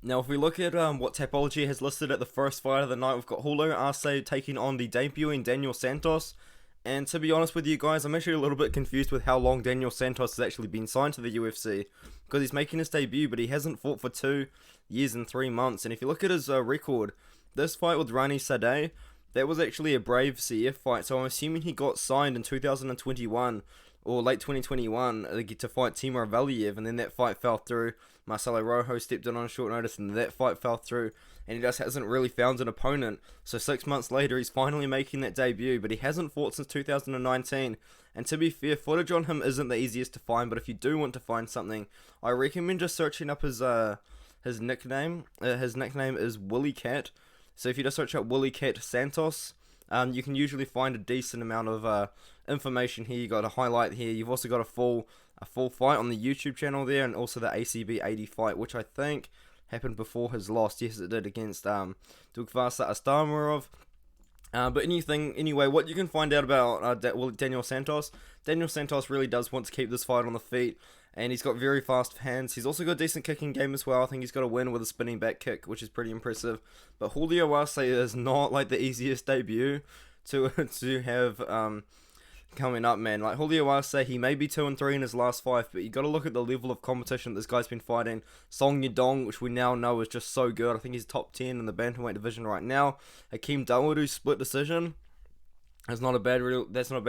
Now, if we look at what Tapology has listed at the first fight of the night, we've got Julio Arce taking on the debuting Daniel Santos. And to be honest with you guys, I'm actually a little bit confused with how long Daniel Santos has actually been signed to the UFC. Because he's making his debut, but he hasn't fought for 2 years and 3 months. And if you look at his record, this fight with Rani Sadeh, that was actually a Brave CF fight. So I'm assuming he got signed in 2021 or late 2021 to fight Timur Valiev, and then that fight fell through. Marcelo Rojo stepped in on short notice, and that fight fell through, and he just hasn't really found an opponent. So 6 months later, he's finally making that debut, but he hasn't fought since 2019. And to be fair, footage on him isn't the easiest to find, but if you do want to find something, I recommend just searching up his nickname. His nickname is Willy Cat. So if you just search up Willy Cat Santos, you can usually find a decent amount of information here. You got a highlight here. You've also got a full fight on the YouTube channel there, and also the ACB 80 fight, which I think happened before his loss. Yes, it did, against Dugvasa Astamarov. But anyway, what you can find out about Daniel Santos. Daniel Santos really does want to keep this fight on the feet, and he's got very fast hands. He's also got a decent kicking game as well. I think he's got a win with a spinning back kick, which is pretty impressive. But Julio Arce is not like the easiest debut to have coming up, man. Like Julio Arce, he may be 2-3 in his last 5, but you got to look at the level of competition this guy's been fighting. Song Yadong, which we now know is just so good. I think he's top 10 in the bantamweight division right now. Hakeem Dawodu split decision. That's not a bad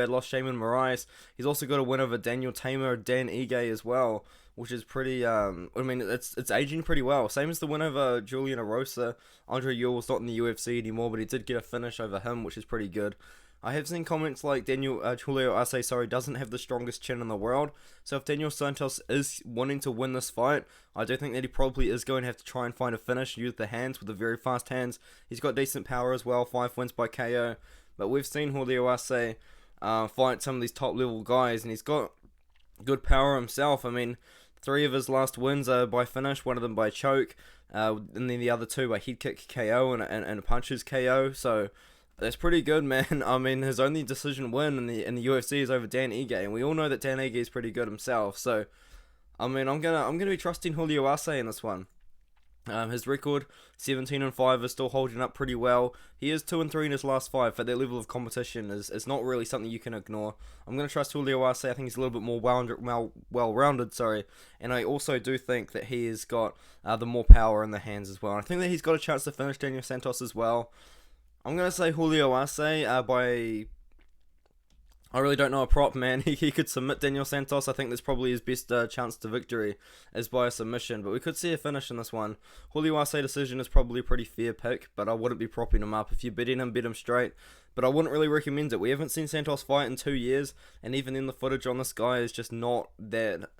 loss. Shaman Moraes. He's also got a win over Daniel Tamer, Dan Ige as well, which is pretty. I mean, it's aging pretty well. Same as the win over Julian Arosa. Andre Ewell's not in the UFC anymore, but he did get a finish over him, which is pretty good. I have seen comments like Julio Arce, doesn't have the strongest chin in the world. So if Daniel Santos is wanting to win this fight, I do think that he probably is going to have to try and find a finish, use the hands with the very fast hands. He's got decent power as well, 5 wins by KO. But we've seen Julio Arce fight some of these top level guys, and he's got good power himself. I mean, 3 of his last wins are by finish, 1 of them by choke, and then the other 2 by head kick KO and punches KO. So that's pretty good, man. I mean, his only decision win in the UFC is over Dan Ige, and we all know that Dan Ige is pretty good himself. So, I mean, I'm gonna be trusting Julio Arce in this one. His record 17-5 is still holding up pretty well. He is 2-3 in his last 5, but that level of competition is not really something you can ignore. I'm gonna trust Julio Arce. I think he's a little bit more well-rounded, and I also do think that he has got the more power in the hands as well. And I think that he's got a chance to finish Daniel Santos as well. I'm going to say Julio Arce by... I really don't know a prop, man. He could submit Daniel Santos. I think that's probably his best chance to victory is by a submission. But we could see a finish in this one. Julio Arce decision is probably a pretty fair pick, but I wouldn't be propping him up. If you're betting him, bet him straight. But I wouldn't really recommend it. We haven't seen Santos fight in 2 years, and even then the footage on this guy is just not that...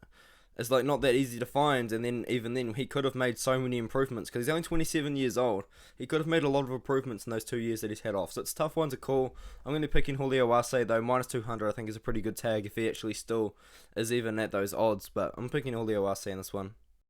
It's like not that easy to find, and then even then he could have made so many improvements because he's only 27 years old. He could have made a lot of improvements in those 2 years that he's had off. So it's a tough one to call. I'm going to be picking Julio Arce though. Minus 200 I think is a pretty good tag if he actually still is even at those odds. But I'm picking Julio Arce in this one.